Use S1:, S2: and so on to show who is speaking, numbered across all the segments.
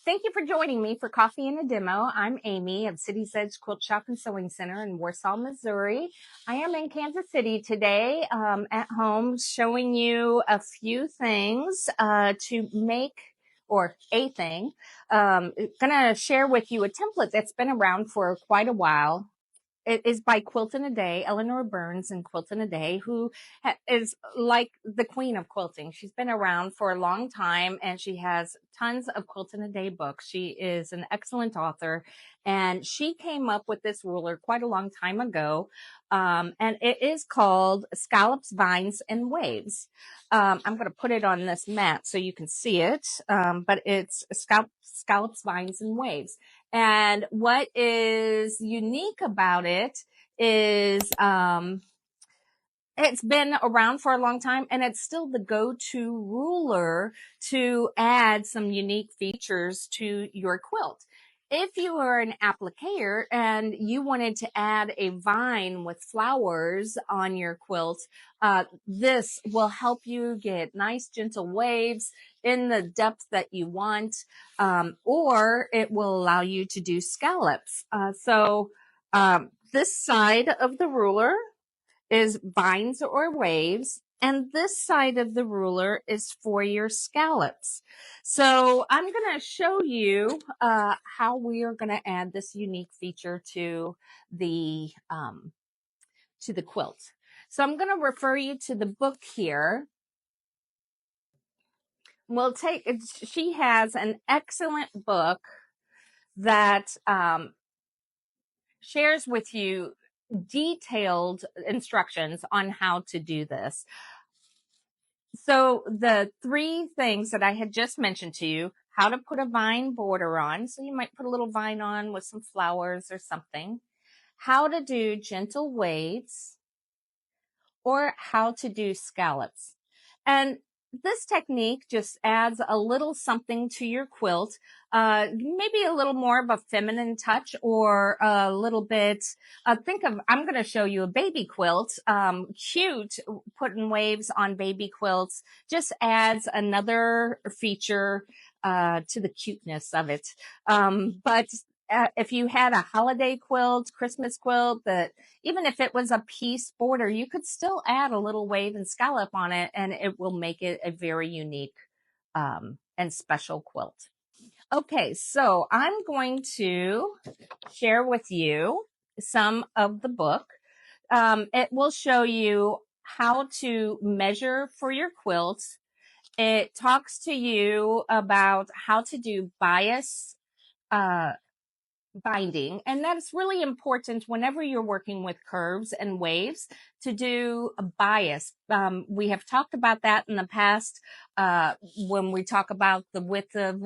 S1: Thank you for joining me for Coffee and a Demo. I'm Amy of City's Edge Quilt Shop and Sewing Center in Warsaw, Missouri. I am in Kansas City today at home showing you a few things to make, or a thing. Gonna share with you a template that's been around for quite a while. It is by Quilt in a Day, Eleanor Burns and Quilt in a Day, who is like the queen of quilting. She's been around for a long time and she has tons of Quilt in a Day books. She is an excellent author and she came up with this ruler quite a long time ago. And it is called Scallops, Vines, and Waves. I'm going to put it on this mat so you can see it, but it's Scallops, Vines, and Waves. And what is unique about it is it's been around for a long time and it's still the go-to ruler to add some unique features to your quilt. If you are an applicator and you wanted to add a vine with flowers on your quilt, this will help you get nice gentle waves in the depth that you want, or it will allow you to do scallops. This side of the ruler is vines or waves, and this side of the ruler is for your scallops. So I'm going to show you how we are going to add this unique feature to the quilt. So I'm going to refer you to the book here. She has an excellent book that shares with you detailed instructions on how to do this. So the three things that I had just mentioned to you: how to put a vine border on. So you might put a little vine on with some flowers or something. How to do gentle waves, or how to do scallops. And this technique just adds a little something to your quilt, maybe a little more of a feminine touch, or a little bit, I'm going to show you a baby quilt. Cute, putting waves on baby quilts just adds another feature to the cuteness of it. But if you had a holiday quilt, Christmas quilt, that even if it was a piece border, you could still add a little wave and scallop on it, and it will make it a very unique and special quilt. Okay, so I'm going to share with you some of the book. It will show you how to measure for your quilt. It talks to you about how to do bias binding, and that's really important whenever you're working with curves and waves, to do a bias. We have talked about that in the past when we talk about the width of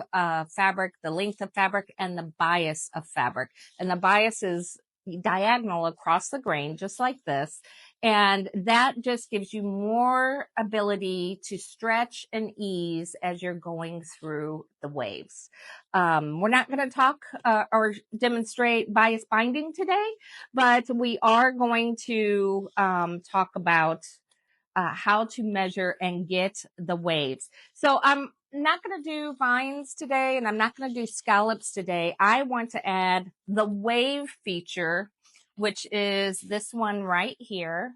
S1: fabric, the length of fabric, and the bias of fabric. And the bias is diagonal across the grain, just like this. And that just gives you more ability to stretch and ease as you're going through the waves. We're not going to talk or demonstrate bias binding today, but we are going to talk about how to measure and get the waves. So I'm not going to do vines today, and I'm not going to do scallops today. I want to add the wave feature, which is this one right here.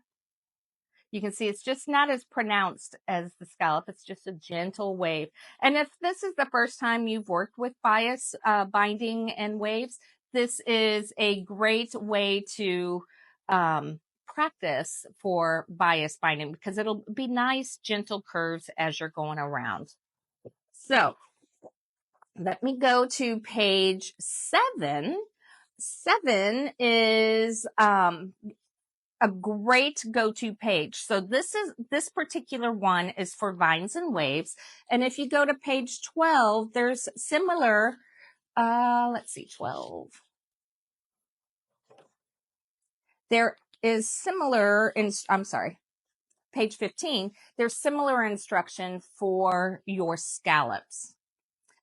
S1: You can see it's just not as pronounced as the scallop. It's just a gentle wave. And if this is the first time you've worked with bias binding and waves, this is a great way to practice for bias binding, because it'll be nice, gentle curves as you're going around. So let me go to page 7. 7 is a great go-to page. So this particular one is for vines and waves. And if you go to page 12, there's similar, let's see, 12. There is similar, I'm sorry, page 15, there's similar instruction for your scallops.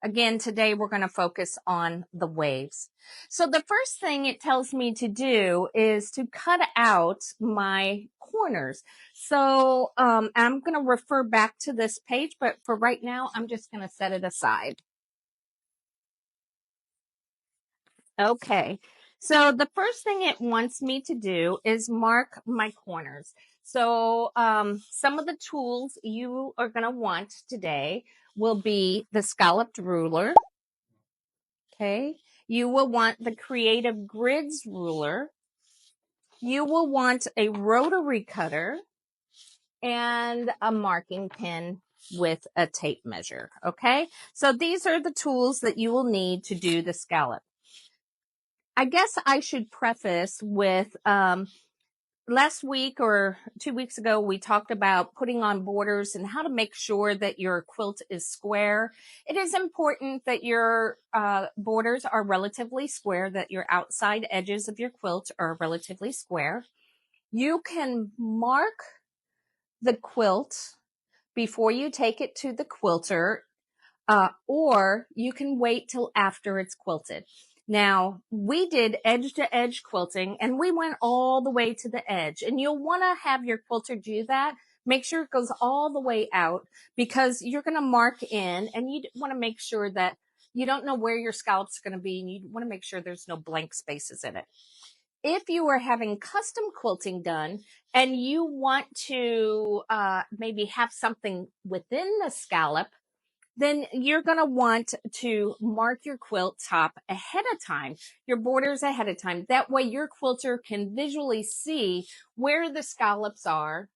S1: Again, today we're going to focus on the waves. So the first thing it tells me to do is to cut out my corners. So I'm going to refer back to this page, but for right now, I'm just going to set it aside. Okay. So the first thing it wants me to do is mark my corners. So some of the tools you are going to want today will be the scalloped ruler. Okay. You will want the Creative Grids ruler. You will want a rotary cutter and a marking pen with a tape measure. Okay. So these are the tools that you will need to do the scallop. I guess I should preface with last week or 2 weeks ago, we talked about putting on borders and how to make sure that your quilt is square. It is important that your borders are relatively square, that your outside edges of your quilt are relatively square. You can mark the quilt before you take it to the quilter, or you can wait till after it's quilted. Now, we did edge to edge quilting and we went all the way to the edge, and you'll want to have your quilter do that. Make sure it goes all the way out because you're going to mark in, and you want to make sure that you don't know where your scallops are going to be, and you want to make sure there's no blank spaces in it. If you are having custom quilting done and you want to maybe have something within the scallop, then you're going to want to mark your quilt top ahead of time, your borders ahead of time. That way your quilter can visually see where the scallops are.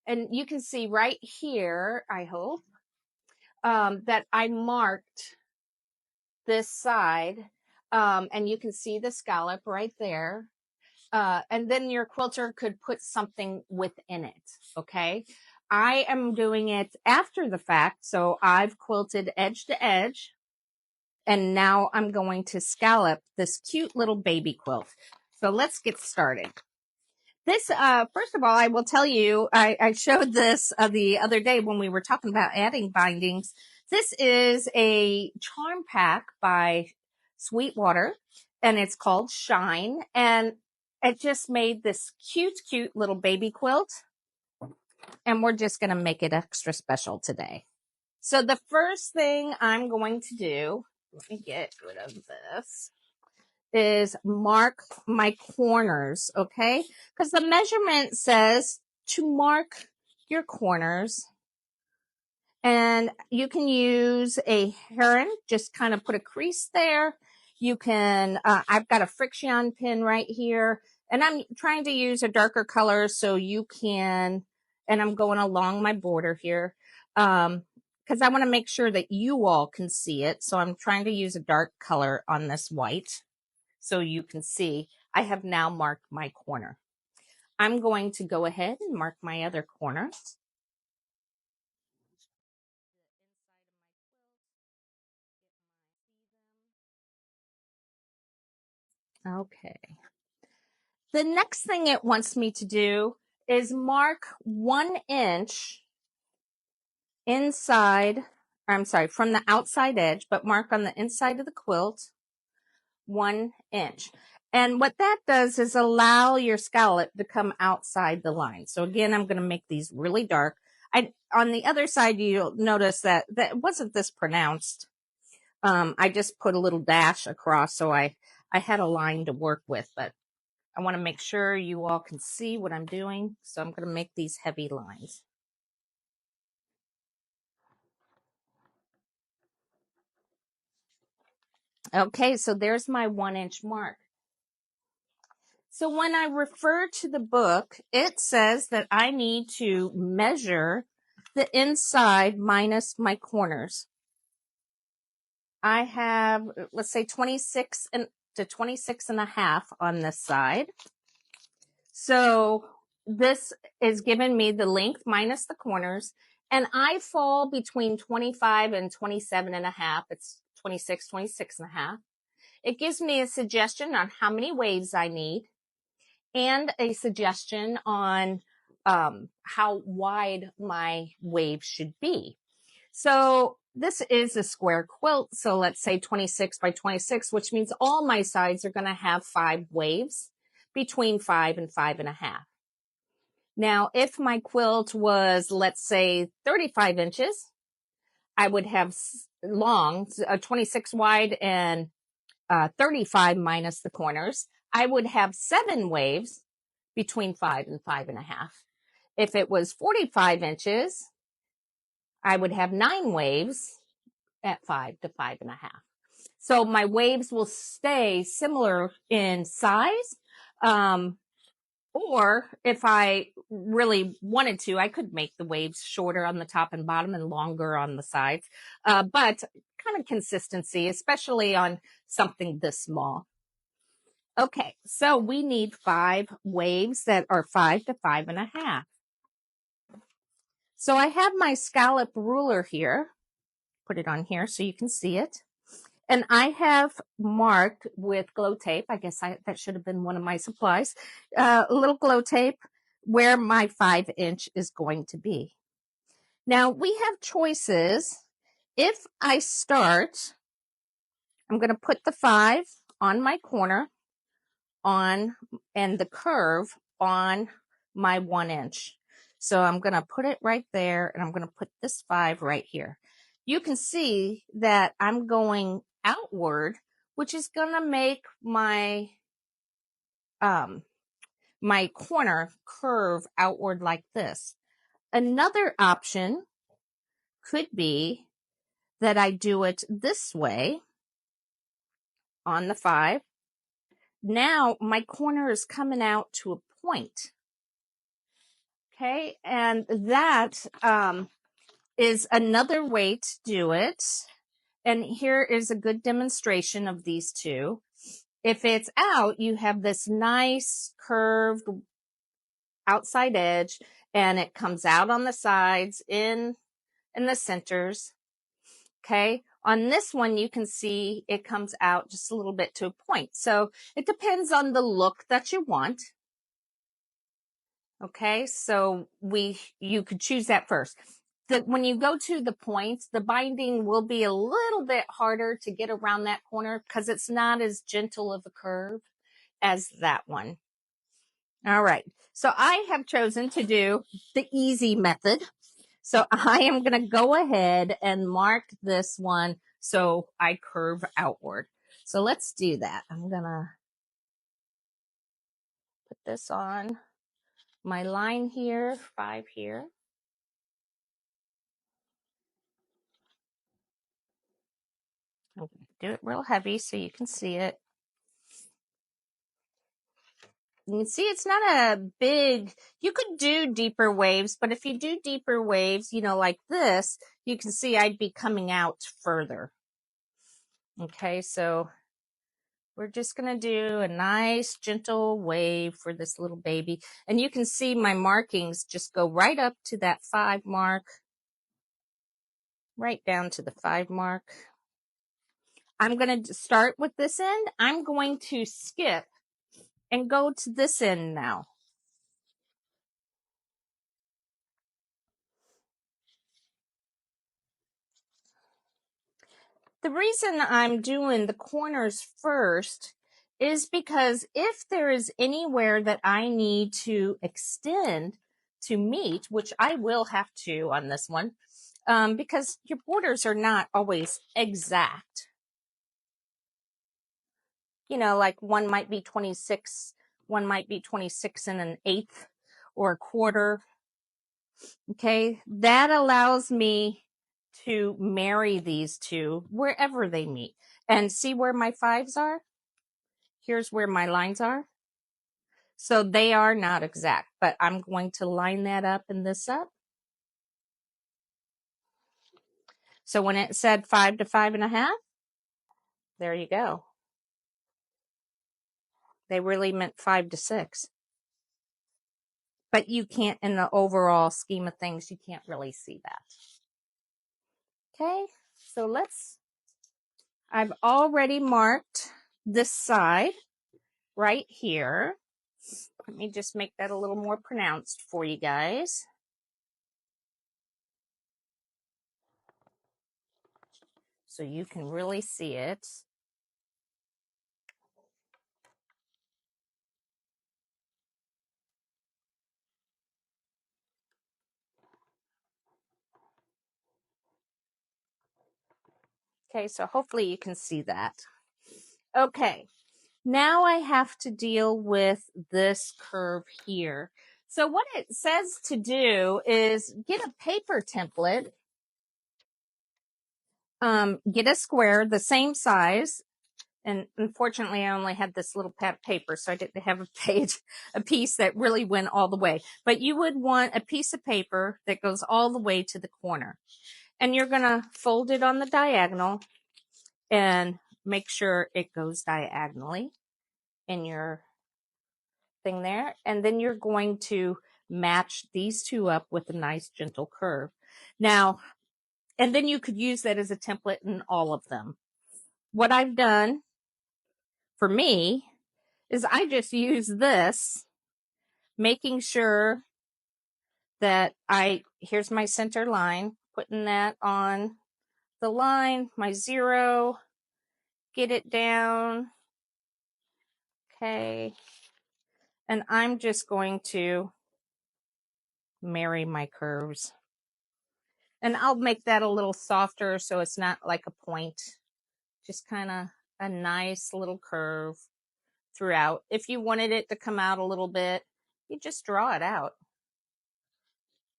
S1: And you can see right here, I hope, that I marked this side. And you can see the scallop right there. And then your quilter could put something within it. Okay. I am doing it after the fact. So I've quilted edge to edge. And now I'm going to scallop this cute little baby quilt. So let's get started. This, first of all, I will tell you, I showed this the other day when we were talking about adding bindings. This is a charm pack by Sweetwater, and it's called Shine. And it just made this cute little baby quilt. And we're just going to make it extra special today. So the first thing I'm going to do, let me get rid of this, is mark my corners, okay? Because the measurement says to mark your corners. And you can use a heron, just kind of put a crease there. You can, I've got a friction pin right here, and I'm trying to use a darker color so you can, and I'm going along my border here, because I want to make sure that you all can see it. So I'm trying to use a dark color on this white so you can see. I have now marked my corner. I'm going to go ahead and mark my other corner. Okay. The next thing it wants me to do is mark 1 inch inside, I'm sorry, from the outside edge, but mark on the inside of the quilt 1 inch. And what that does is allow your scallop to come outside the line. So again, I'm going to make these really dark. On the other side, you'll notice that wasn't this pronounced. I just put a little dash across, so I had a line to work with, but I want to make sure you all can see what I'm doing. So I'm going to make these heavy lines. Okay, so there's my 1 inch mark. So when I refer to the book, it says that I need to measure the inside minus my corners. I have, let's say 26 to 26 and a half on this side. So this is giving me the length minus the corners, and I fall between 25 and 27 and a half. It's 26 and a half. It gives me a suggestion on how many waves I need and a suggestion on how wide my wave should be. So this is a square quilt. So let's say 26 by 26, which means all my sides are going to have 5 waves between 5 and 5.5. Now, if my quilt was, let's say, 35 inches, I would have long, 26 wide and 35 minus the corners, I would have 7 waves between 5 and 5.5. If it was 45 inches, I would have 9 waves at 5 to 5.5. So my waves will stay similar in size. Or if I really wanted to, I could make the waves shorter on the top and bottom and longer on the sides. But kind of consistency, especially on something this small. Okay, so we need 5 waves that are 5 to 5.5. So I have my scallop ruler here. Put it on here so you can see it. And I have marked with glow tape. I guess that should have been one of my supplies. A little glow tape where my 5-inch is going to be. Now we have choices. If I start, I'm going to put the 5 on my corner and the curve on my 1-inch. So I'm going to put it right there, and I'm going to put this 5 right here. You can see that I'm going outward, which is going to make my my corner curve outward like this. Another option could be that I do it this way on the 5. Now my corner is coming out to a point. Okay, and that is another way to do it. And here is a good demonstration of these two. If it's out, you have this nice curved outside edge, and it comes out on the sides in the centers. Okay, on this one, you can see it comes out just a little bit to a point. So it depends on the look that you want. Okay, so you could choose that first. When you go to the points, the binding will be a little bit harder to get around that corner because it's not as gentle of a curve as that one. All right, so I have chosen to do the easy method. So I am going to go ahead and mark this one so I curve outward. So let's do that. I'm going to put this on my line here, 5 here. I'm going to do it real heavy so you can see it. You can see it's not a big, you could do deeper waves, but if you do deeper waves, like this, you can see I'd be coming out further. Okay, so we're just going to do a nice gentle wave for this little baby. And you can see my markings just go right up to that 5 mark, right down to the 5 mark. I'm going to start with this end. I'm going to skip and go to this end now. The reason I'm doing the corners first is because if there is anywhere that I need to extend to meet, which I will have to on this one, because your borders are not always exact. Like one might be 26, one might be 26 and an eighth or a quarter. Okay, that allows me to marry these two wherever they meet. And see where my 5s are? Here's where my lines are. So they are not exact, but I'm going to line that up and this up. So when it said 5 to 5.5, there you go. They really meant 5 to 6. But you can't, in the overall scheme of things, you can't really see that. Okay, so I've already marked this side right here. Let me just make that a little more pronounced for you guys. So you can really see it. Okay, so hopefully you can see that. Okay, now I have to deal with this curve here. So what it says to do is get a paper template, get a square the same size. And unfortunately, I only had this little pad of paper, so I didn't have a piece that really went all the way. But you would want a piece of paper that goes all the way to the corner. And you're going to fold it on the diagonal and make sure it goes diagonally in your thing there. And then you're going to match these two up with a nice gentle curve. Now, and then you could use that as a template in all of them. What I've done for me is I just use this, making sure that here's my center line, putting that on the line, my 0, get it down. Okay. And I'm just going to marry my curves. And I'll make that a little softer so it's not like a point. Just kind of a nice little curve throughout. If you wanted it to come out a little bit, you just draw it out.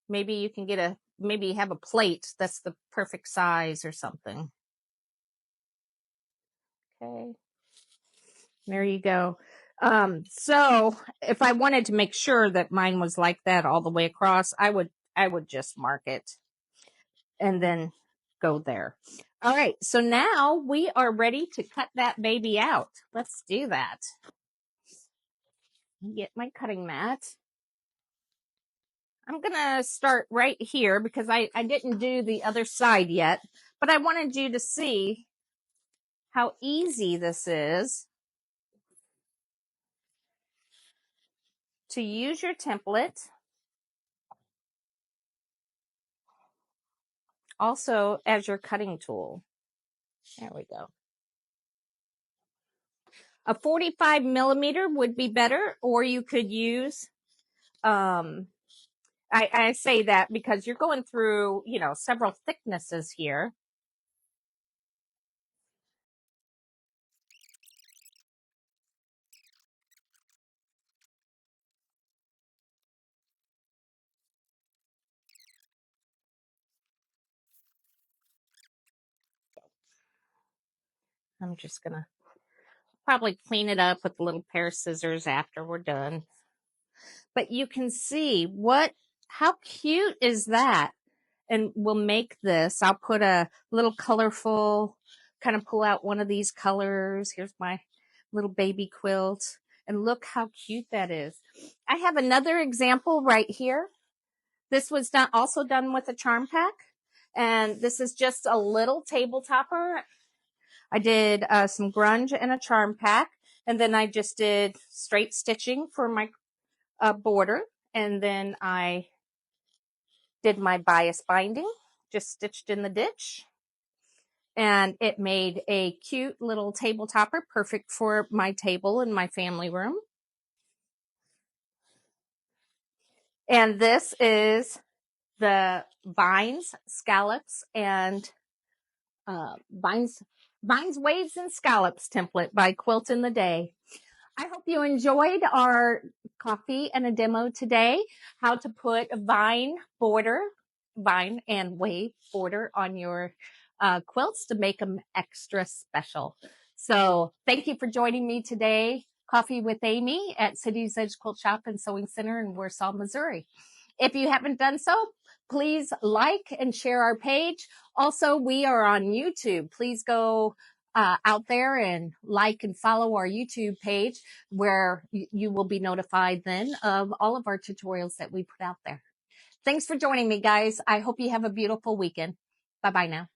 S1: Maybe you can maybe have a plate that's the perfect size or something. Okay. There you go. So if I wanted to make sure that mine was like that all the way across, I would just mark it and then go there. All right. So now we are ready to cut that baby out. Let's do that. Get my cutting mat. I'm going to start right here because I didn't do the other side yet, but I wanted you to see how easy this is to use your template. Also as your cutting tool. There we go. A 45 millimeter would be better, or you could use, I say that because you're going through, several thicknesses here. I'm just going to probably clean it up with a little pair of scissors after we're done. But you can see how cute is that? And we'll make this. I'll put a little colorful, kind of pull out one of these colors. Here's my little baby quilt. And look how cute that is. I have another example right here. This was also done with a charm pack. And this is just a little table topper. I did some grunge and a charm pack. And then I just did straight stitching for my border. And then I did my bias binding, just stitched in the ditch. And it made a cute little table topper, perfect for my table in my family room. And this is the vines, scallops, and vines, waves, and scallops template by Quilt in the Day. I hope you enjoyed our coffee and a demo today, how to put a vine and wave border on your quilts to make them extra special. So thank you for joining me today, Coffee with Amy at City's Edge Quilt Shop and Sewing Center in Warsaw, Missouri. If you haven't done so, please like and share our page. Also, we are on YouTube. Please go out there and like and follow our YouTube page where you will be notified then of all of our tutorials that we put out there. Thanks for joining me, guys. I hope you have a beautiful weekend. Bye-bye now.